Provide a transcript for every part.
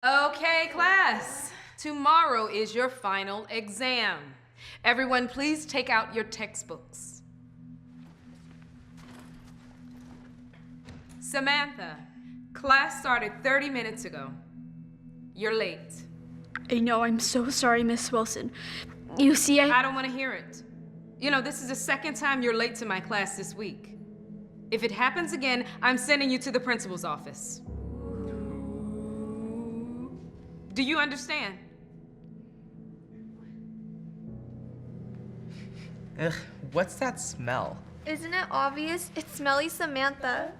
Okay, class. Tomorrow is your final exam. Everyone, please take out your textbooks. Samantha, class started 30 minutes ago. You're late. I know, I'm so sorry, Miss Wilson. You see, I don't want to hear it. You know, this is the second time you're late to my class this week. If it happens again, I'm sending you to the principal's office. Do you understand? Ugh, what's that smell? Isn't it obvious? It's smelly Samantha.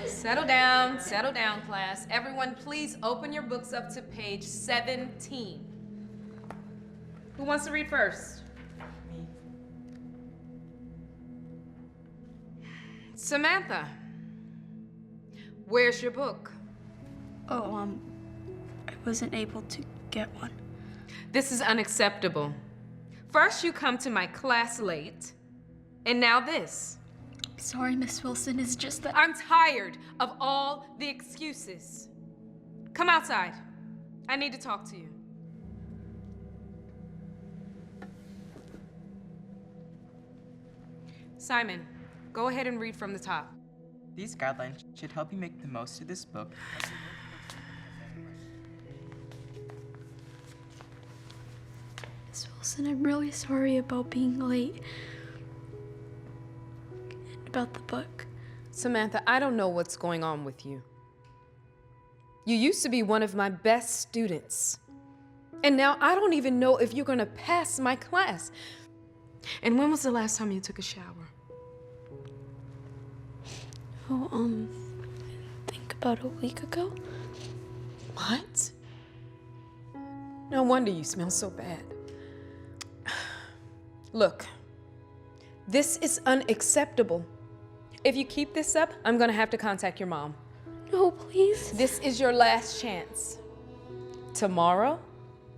Settle down, class. Everyone, please open your books up to page 17. Who wants to read first? Me. Samantha, where's your book? Oh, I wasn't able to get one. This is unacceptable. First you come to my class late, and now this. Sorry, Miss Wilson, it's just that I'm tired of all the excuses. Come outside. I need to talk to you. Simon, go ahead and read from the top. These guidelines should help you make the most of this book. Miss Wilson, I'm really sorry about being late. And about the book. Samantha, I don't know what's going on with you. You used to be one of my best students. And now I don't even know if you're gonna pass my class. And when was the last time you took a shower? Oh, I think about a week ago. What? No wonder you smell so bad. Look, this is unacceptable. If you keep this up, I'm gonna have to contact your mom. No, please. This is your last chance. Tomorrow,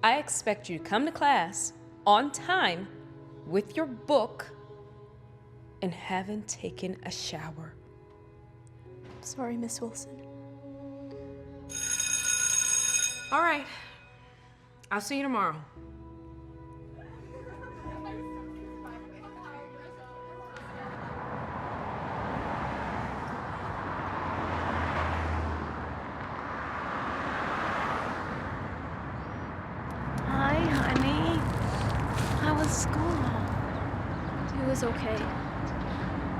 I expect you to come to class on time with your book and haven't taken a shower. Sorry, Miss Wilson. All right. I'll see you tomorrow. Hi, honey. How was school? It was okay.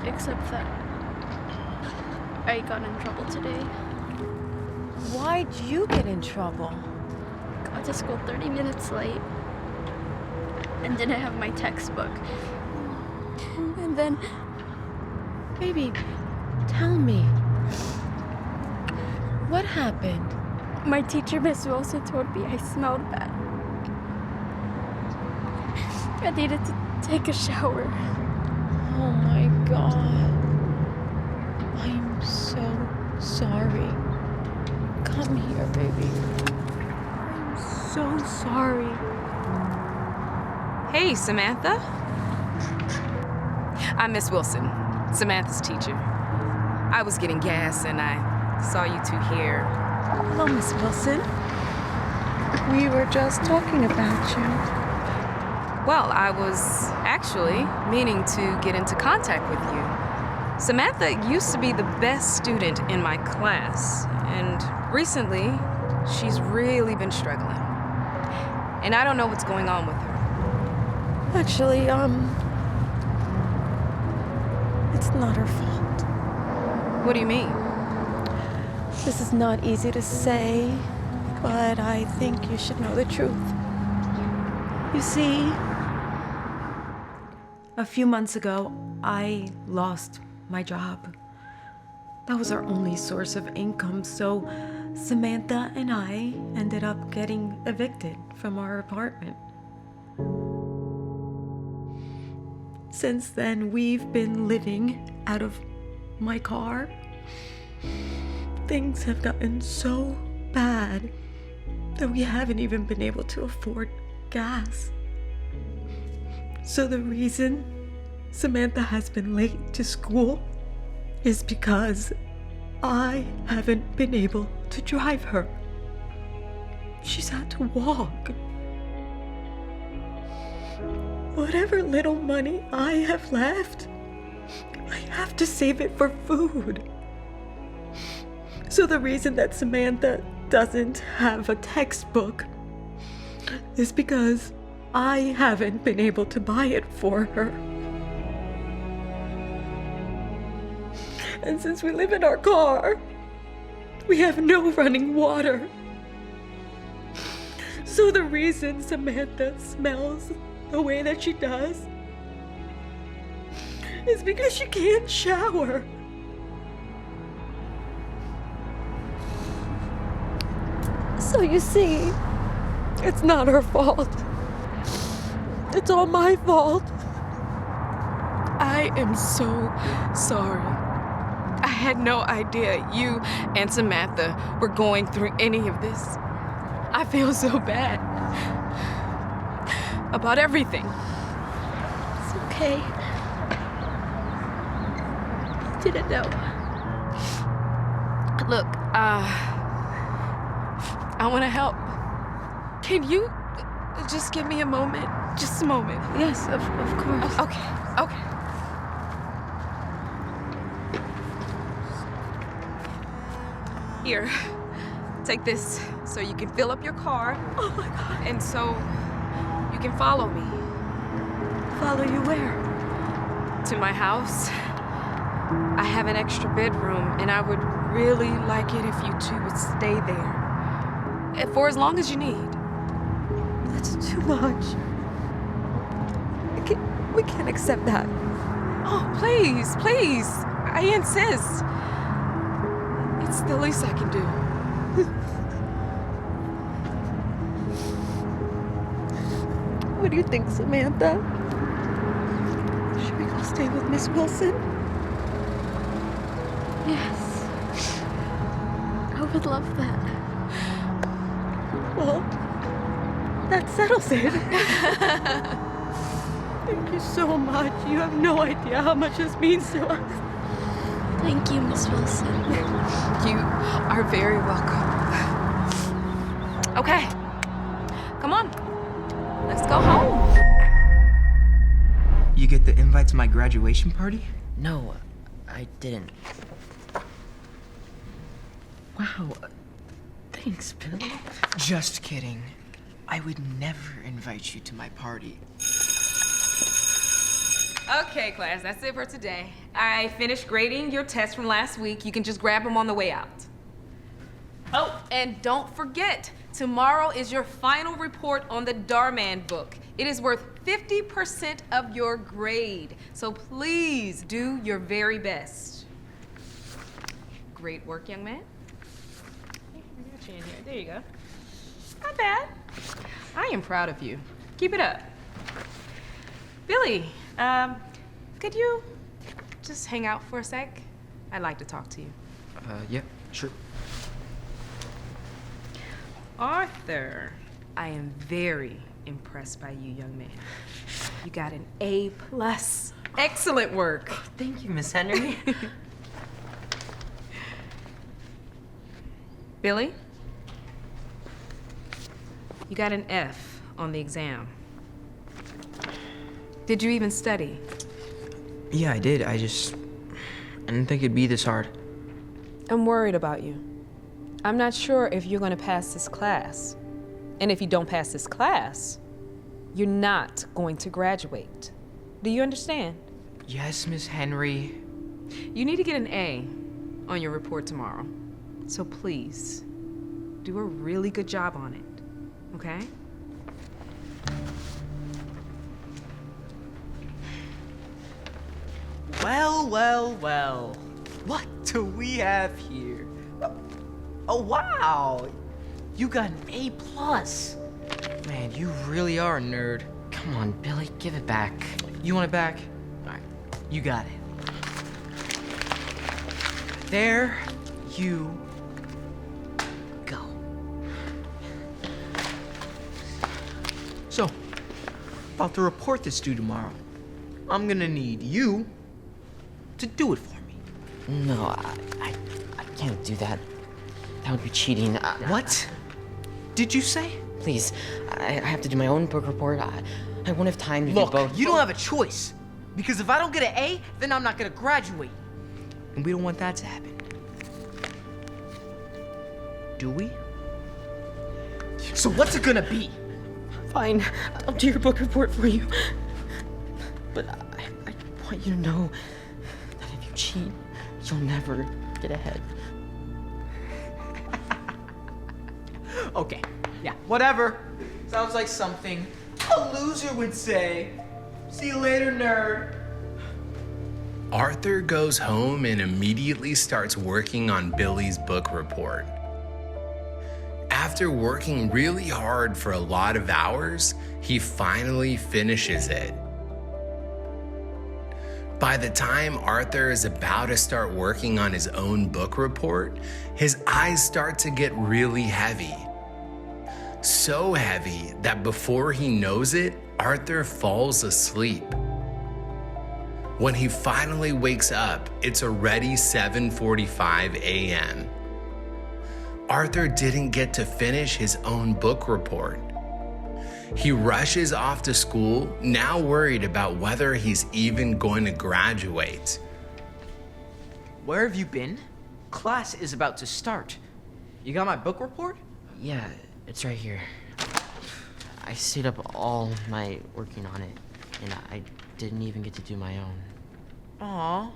Except that I got in trouble today. Why'd you get in trouble? Got to school 30 minutes late. And didn't have my textbook. And then Baby, tell me. What happened? my teacher, Miss Wilson, told me I smelled bad. I needed to take a shower. Oh my God. I'm so sorry. Come here, baby. I'm so sorry. Hey, Samantha. I'm Miss Wilson, Samantha's teacher. I was getting gas and I saw you two here. Hello, Miss Wilson. We were just talking about you. Well, I was actually meaning to get into contact with you. Samantha used to be the best student in my class, and recently, she's really been struggling. And I don't know what's going on with her. Actually, it's not her fault. What do you mean? This is not easy to say, but I think you should know the truth. You see, a few months ago, I lost my job. That was our only source of income, so Samantha and I ended up getting evicted from our apartment. Since then, we've been living out of my car. Things have gotten so bad that we haven't even been able to afford gas. So the reason Samantha has been late to school is because I haven't been able to drive her. She's had to walk. Whatever little money I have left, I have to save it for food. So the reason that Samantha doesn't have a textbook is because I haven't been able to buy it for her. And since we live in our car, we have no running water. So the reason Samantha smells the way that she does is because she can't shower. So you see, it's not her fault. It's all my fault. I am so sorry. I had no idea you and Samantha were going through any of this. I feel so bad about everything. It's okay. I didn't know. Look, I want to help. Can you just give me a moment? Just a moment. Yes, of course. Okay. Here, take this so you can fill up your car. Oh my God. And so you can follow me Follow you where? to my house. I have an extra bedroom, and I would really like it if you two would stay there for as long as you need. That's too much. We can't accept that. Oh, please. I insist. It's the least I can do. What do you think, Samantha? Should we go stay with Miss Wilson? Yes. I would love that. Well, that settles it. Thank you so much. You have no idea how much this means to us. Thank you, Miss Wilson. You are very welcome. Okay. Come on. Let's go home. You get the invite to my graduation party? No, I didn't. Wow. Thanks, Bill. Just kidding. I would never invite you to my party. Okay, class, that's it for today. I finished grading your test from last week. You can just grab them on the way out. Oh, and don't forget, tomorrow is your final report on the Dhar Mann book. It is worth 50% of your grade, so please do your very best. Great work, young man. I got you in here. There you go. Not bad. I am proud of you. Keep it up. Billy, could you just hang out for a sec? I'd like to talk to you. Yeah, sure. Arthur, I am very impressed by you, young man. You got an A+. Excellent work. Thank you, Miss Henry. Billy, you got an F on the exam. Did you even study? Yeah, I did. I didn't think it'd be this hard. I'm worried about you. I'm not sure if you're going to pass this class. And if you don't pass this class, you're not going to graduate. Do you understand? Yes, Miss Henry. You need to get an A on your report tomorrow. So please, do a really good job on it, okay? Well. What do we have here? Oh, wow. You got an A+. Man, you really are a nerd. Come on, Billy, give it back. You want it back? All right, you got it. There you go. So, about the report that's due tomorrow, I'm gonna need you to do it for me. No, I can't do that. That would be cheating. What did you say? Please, I have to do my own book report. I won't have time to do Look, both. you don't have a choice. Because if I don't get an A, then I'm not gonna graduate. And we don't want that to happen. Do we? So what's it gonna be? Fine, I'll do your book report for you. But I want you to know that if you cheat, you'll never get ahead. Okay, yeah, whatever. Sounds like something a loser would say. See you later, nerd. Arthur goes home and immediately starts working on Billy's book report. After working really hard for a lot of hours, he finally finishes it. By the time Arthur is about to start working on his own book report, his eyes start to get really heavy. So heavy that before he knows it, Arthur falls asleep. When he finally wakes up, it's already 7:45 a.m. Arthur didn't get to finish his own book report. He rushes off to school, now worried about whether he's even going to graduate. Where have you been? Class is about to start. You got my book report? Yeah, it's right here. I stayed up all night working on it, and I didn't even get to do my own. Aw,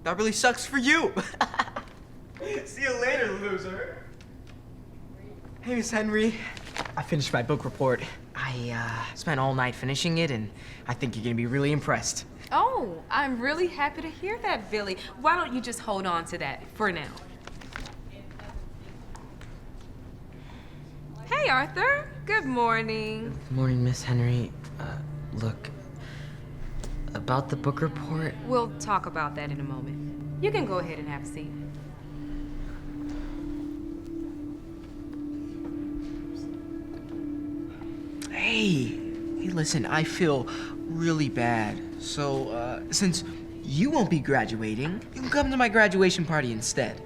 that really sucks for you. See you later, loser. Hey, Miss Henry. I finished my book report. I spent all night finishing it, and I think you're gonna be really impressed. Oh, I'm really happy to hear that, Billy. Why don't you just hold on to that for now? Hey, Arthur. Good morning. Good morning, Miss Henry. Look, about the book report. We'll talk about that in a moment. You can go ahead and have a seat. Hey, listen, I feel really bad. So, since you won't be graduating, you can come to my graduation party instead.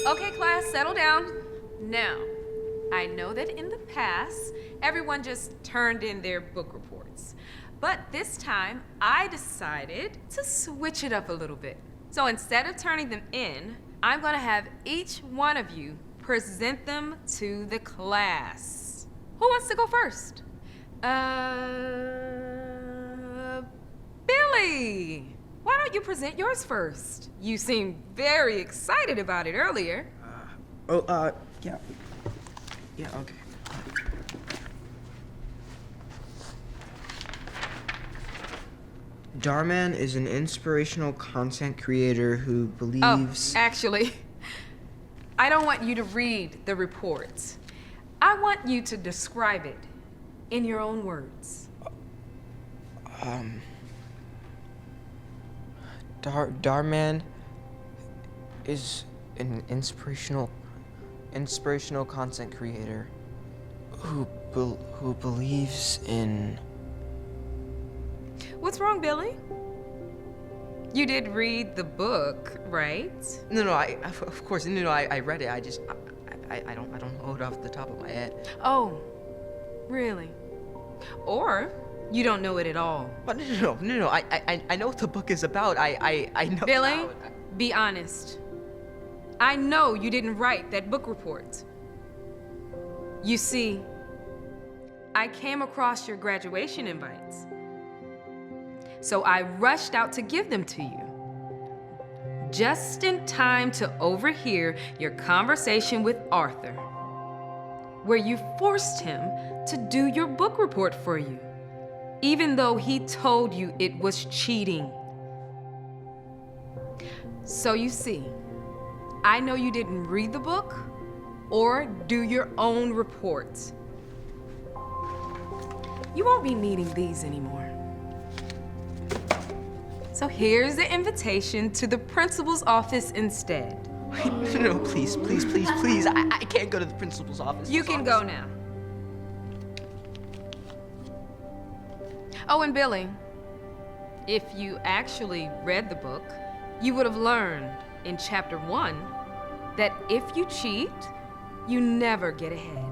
Okay, class, settle down. Now, I know that in the past, everyone just turned in their book reports. But this time, I decided to switch it up a little bit. So instead of turning them in, I'm gonna have each one of you present them to the class. Who wants to go first? Billy! Why don't you present yours first? You seemed very excited about it earlier. Yeah. Yeah, okay. Dhar Mann is an inspirational content creator who believes... Oh, actually, I don't want you to read the report. I want you to describe it in your own words. Dhar Mann is an inspirational content creator who believes in... What's wrong, Billy? You did read the book, right? No, of course, I read it. I don't know it off the top of my head. Oh, really? Or you don't know it at all. But no, I know what the book is about. I know. Billy, be honest. I know you didn't write that book report. You see, I came across your graduation invites. So I rushed out to give them to you. Just in time to overhear your conversation with Arthur, where you forced him to do your book report for you, even though he told you it was cheating. So you see, I know you didn't read the book or do your own reports. You won't be needing these anymore. So here's the invitation to the principal's office instead. No, please. I can't go to the principal's office. You can go now. Oh, and Billy, if you actually read the book, you would have learned in chapter 1 that if you cheat, you never get ahead.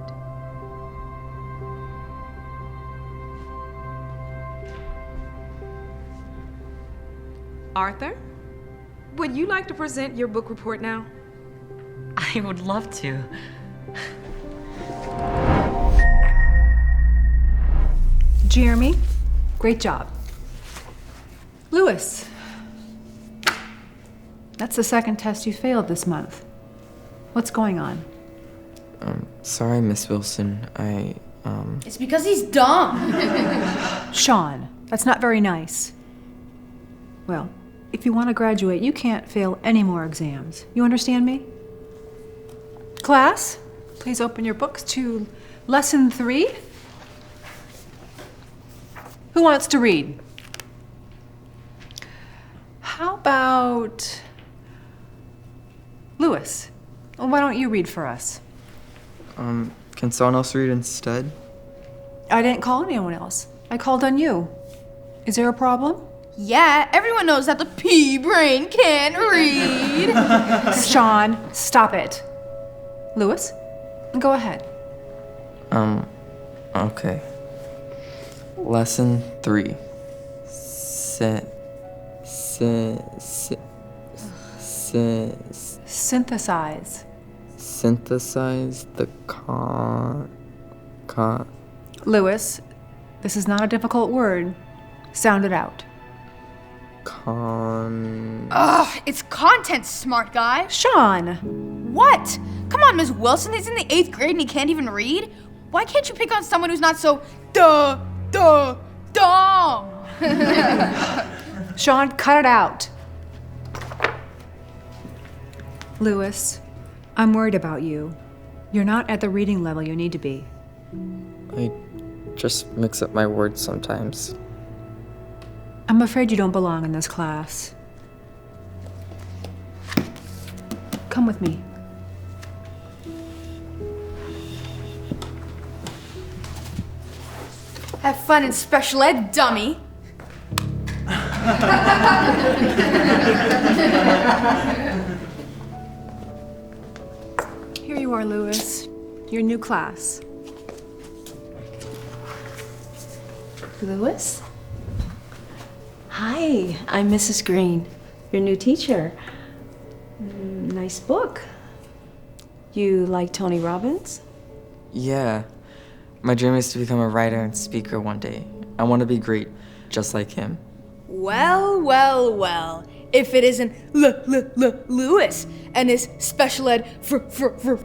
Arthur, would you like to present your book report now? I would love to. Jeremy, great job. Lewis, that's the second test you failed this month. What's going on? Sorry, Miss Wilson. It's because he's dumb. Sean, that's not very nice. Well, if you want to graduate, you can't fail any more exams. You understand me? Class, please open your books to lesson 3. Who wants to read? How about Lewis? Well, why don't you read for us? Can someone else read instead? I didn't call anyone else. I called on you. Is there a problem? Yeah, everyone knows that the pea brain can't read. Sean, stop it. Lewis, go ahead. Okay. Lesson 3. Synthesize. Synthesize the Lewis, this is not a difficult word. Sound it out. Ugh, it's content, smart guy. Sean! What? Come on, Ms. Wilson, he's in the 8th grade and he can't even read? Why can't you pick on someone who's not so dumb? Sean, cut it out. Lewis, I'm worried about you. You're not at the reading level you need to be. I just mix up my words sometimes. I'm afraid you don't belong in this class. Come with me. Have fun in special ed, dummy. Here you are, Lewis. Your new class. Lewis? Hi, I'm Mrs. Green, your new teacher. Nice book. You like Tony Robbins? Yeah. My dream is to become a writer and speaker one day. I want to be great, just like him. Well, well, well. If it isn't Lewis and his special ed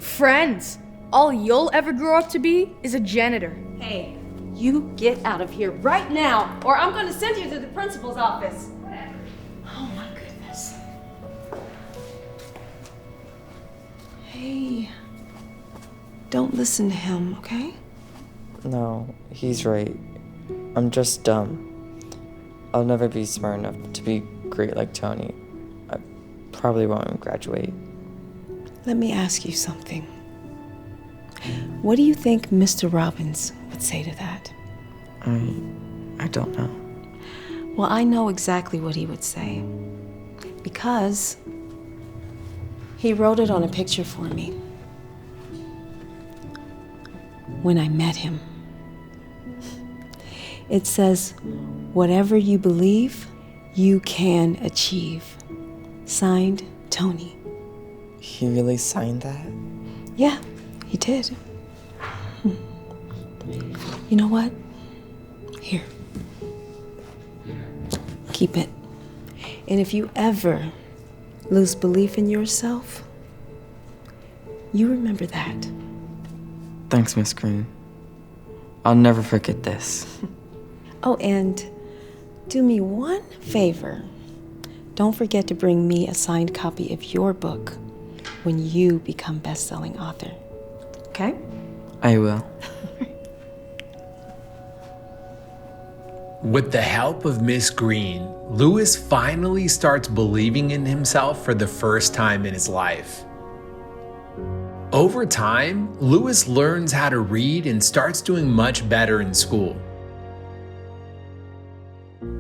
friends, all you'll ever grow up to be is a janitor. Hey, you get out of here right now, or I'm going to send you to the principal's office. Oh my goodness. Hey, don't listen to him, okay? No, he's right. I'm just dumb. I'll never be smart enough to be great like Tony. I probably won't graduate. Let me ask you something. What do you think Mr. Robbins would say to that? I don't know. Well, I know exactly what he would say. Because he wrote it on a picture for me when I met him. It says, "Whatever you believe, you can achieve." Signed, Tony. He really signed that? Yeah, he did. You know what? Here. Keep it. And if you ever lose belief in yourself, you remember that. Thanks, Miss Green. I'll never forget this. Oh, and do me one favor. Don't forget to bring me a signed copy of your book when you become best-selling author. Okay? I will. With the help of Miss Green, Lewis finally starts believing in himself for the first time in his life. Over time, Lewis learns how to read and starts doing much better in school.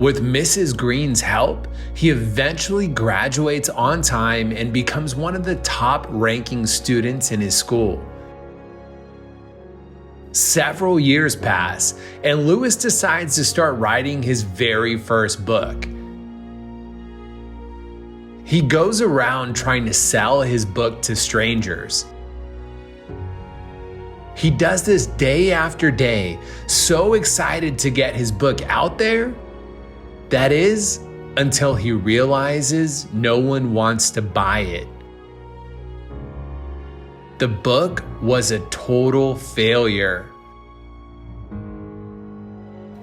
With Mrs. Green's help, he eventually graduates on time and becomes one of the top-ranking students in his school. Several years pass, and Lewis decides to start writing his very first book. He goes around trying to sell his book to strangers. He does this day after day, so excited to get his book out there. That is, until he realizes no one wants to buy it. The book was a total failure.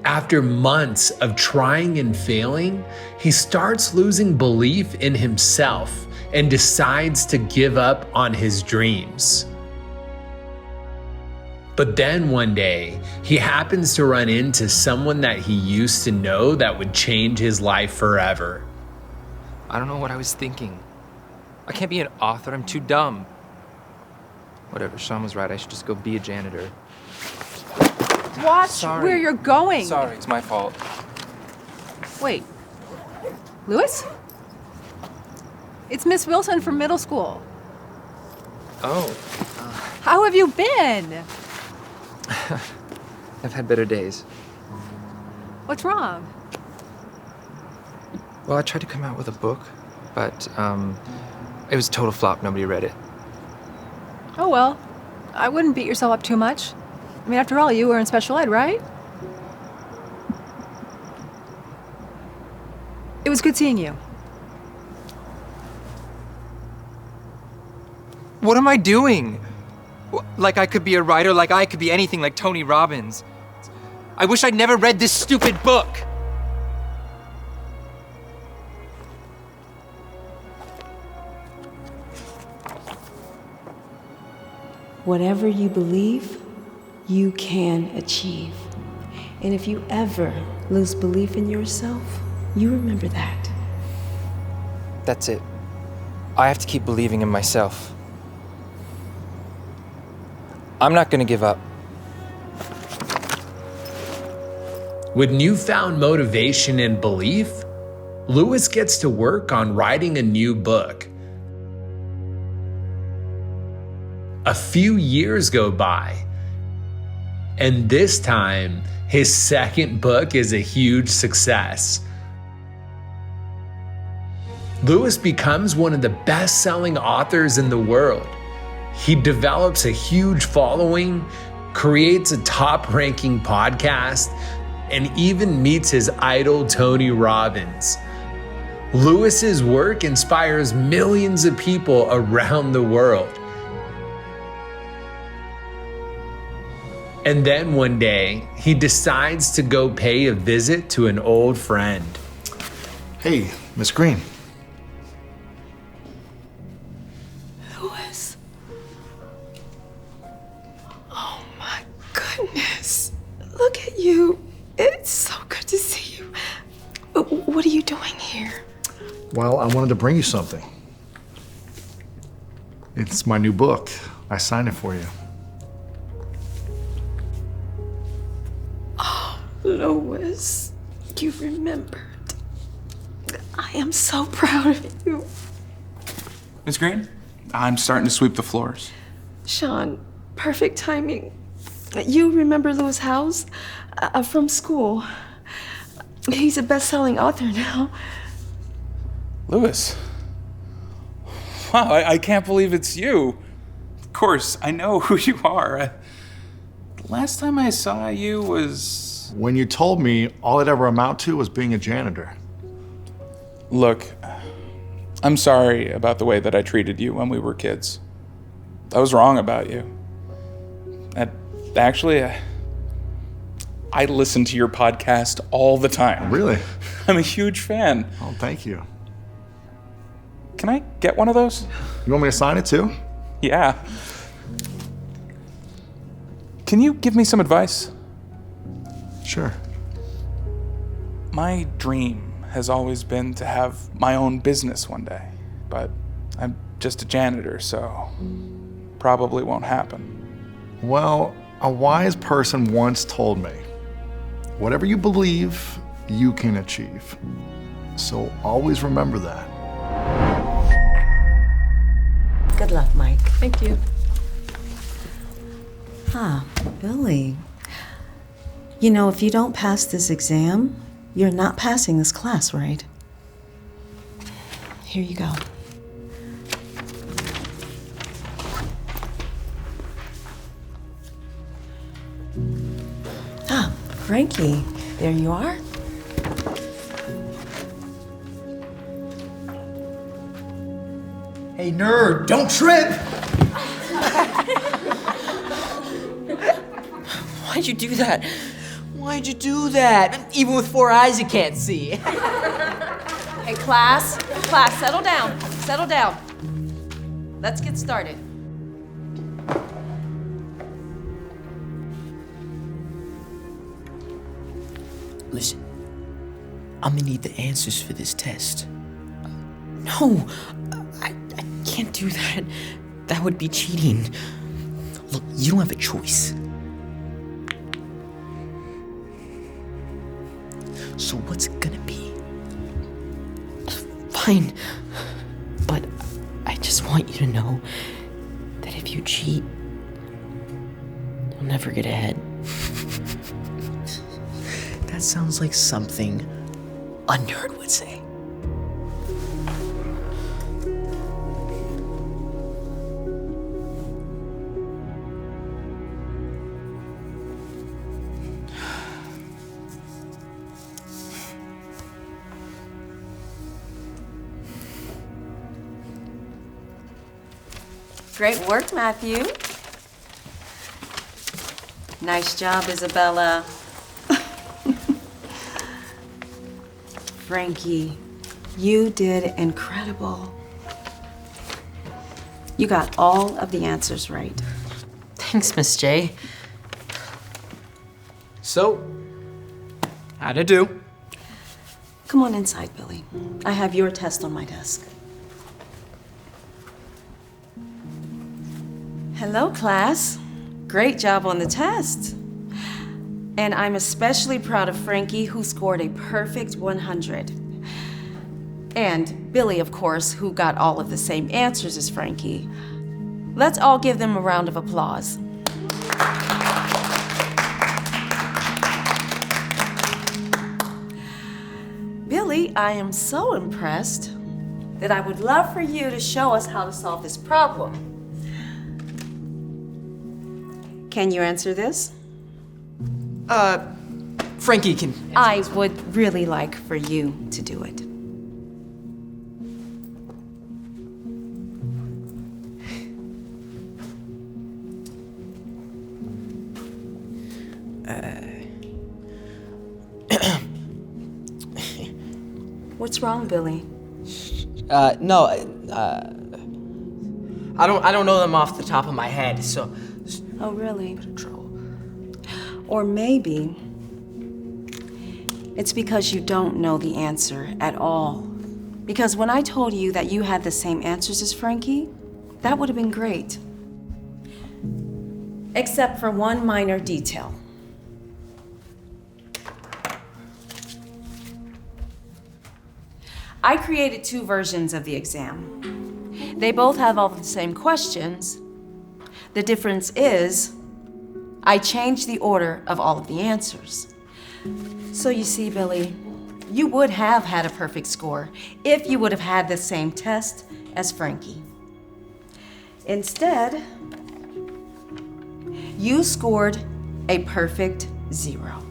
After months of trying and failing, he starts losing belief in himself and decides to give up on his dreams. But then one day, he happens to run into someone that he used to know that would change his life forever. I don't know what I was thinking. I can't be an author, I'm too dumb. Whatever, Sean was right, I should just go be a janitor. Watch where you're going. Sorry, it's my fault. Wait. Lewis? It's Miss Wilson from middle school. Oh. How have you been? I've had better days. What's wrong? Well, I tried to come out with a book, but it was a total flop. Nobody read it. Oh, well, I wouldn't beat yourself up too much. I mean, after all, you were in special ed, right? It was good seeing you. What am I doing? Like I could be a writer, like I could be anything like Tony Robbins. I wish I'd never read this stupid book. Whatever you believe, you can achieve. And if you ever lose belief in yourself, you remember that. That's it. I have to keep believing in myself. I'm not gonna give up. With newfound motivation and belief, Lewis gets to work on writing a new book. A few years go by, and this time, his second book is a huge success. Lewis becomes one of the best-selling authors in the world. He develops a huge following, creates a top-ranking podcast, and even meets his idol Tony Robbins. Lewis's work inspires millions of people around the world. And then one day, he decides to go pay a visit to an old friend. Hey, Miss Green. Lewis. Oh my goodness. Look at you. It's so good to see you. What are you doing here? Well, I wanted to bring you something. It's my new book. I signed it for you. Lewis, you remembered. I am so proud of you. Miss Green, I'm starting to sweep the floors. Sean, perfect timing. You remember Lewis Howes from school. He's a best-selling author now. Lewis. Wow, I can't believe it's you. Of course, I know who you are. The last time I saw you was... When you told me all it ever amounted to was being a janitor. Look, I'm sorry about the way that I treated you when we were kids. I was wrong about you. Actually, I listen to your podcast all the time. Really? I'm a huge fan. Oh, thank you. Can I get one of those? You want me to sign it too? Yeah. Can you give me some advice? Sure. My dream has always been to have my own business one day, but I'm just a janitor, so probably won't happen. Well, a wise person once told me, whatever you believe, you can achieve. So always remember that. Good luck, Mike. Thank you. Huh, Billy. You know, if you don't pass this exam, you're not passing this class, right? Here you go. Ah, Frankie, there you are. Hey, nerd, don't trip! Why'd you do that? Why'd you do that? Even with 4 eyes, you can't see. Hey, class, settle down. Settle down. Let's get started. Listen, I'm gonna need the answers for this test. No, I can't do that. That would be cheating. Look, you don't have a choice. So what's it gonna be? Fine, but I just want you to know that if you cheat, you'll never get ahead. That sounds like something a nerd would say. Great work, Matthew. Nice job, Isabella. Frankie, you did incredible. You got all of the answers right. Thanks, Miss J. So, how'd I do? Come on inside, Billy. I have your test on my desk. Hello, class. Great job on the test. And I'm especially proud of Frankie, who scored a perfect 100. And Billy, of course, who got all of the same answers as Frankie. Let's all give them a round of applause. Billy, I am so impressed that I would love for you to show us how to solve this problem. Can you answer this? Frankie can. I would really like for you to do it. What's wrong, Billy? No, I don't know them off the top of my head, so. Oh, really? Or maybe it's because you don't know the answer at all. Because when I told you that you had the same answers as Frankie, that would have been great. Except for one minor detail. I created 2 versions of the exam. They both have all the same questions. The difference is, I changed the order of all of the answers. So you see, Billy, you would have had a perfect score if you would have had the same test as Frankie. Instead, you scored a perfect 0.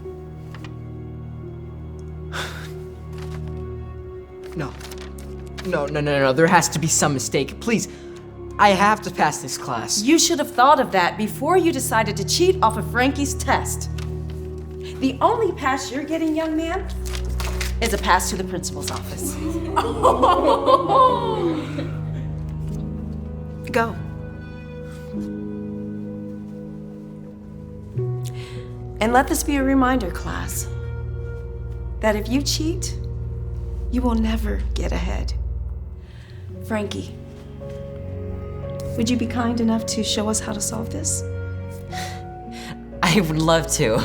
No. There has to be some mistake. Please, I have to pass this class. You should have thought of that before you decided to cheat off of Frankie's test. The only pass you're getting, young man, is a pass to the principal's office. Go. And let this be a reminder, class, that if you cheat, you will never get ahead. Frankie, would you be kind enough to show us how to solve this? I would love to.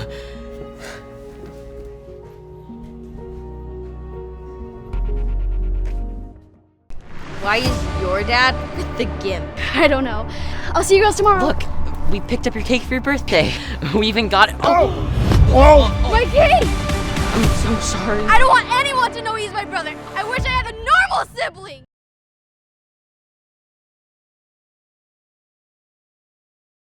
Why is your dad with the gimp? I don't know. I'll see you girls tomorrow. Look, we picked up your cake for your birthday. We even got it. Oh! My cake! I'm so sorry. I don't want anyone to know he's my brother. I wish I had a normal sibling.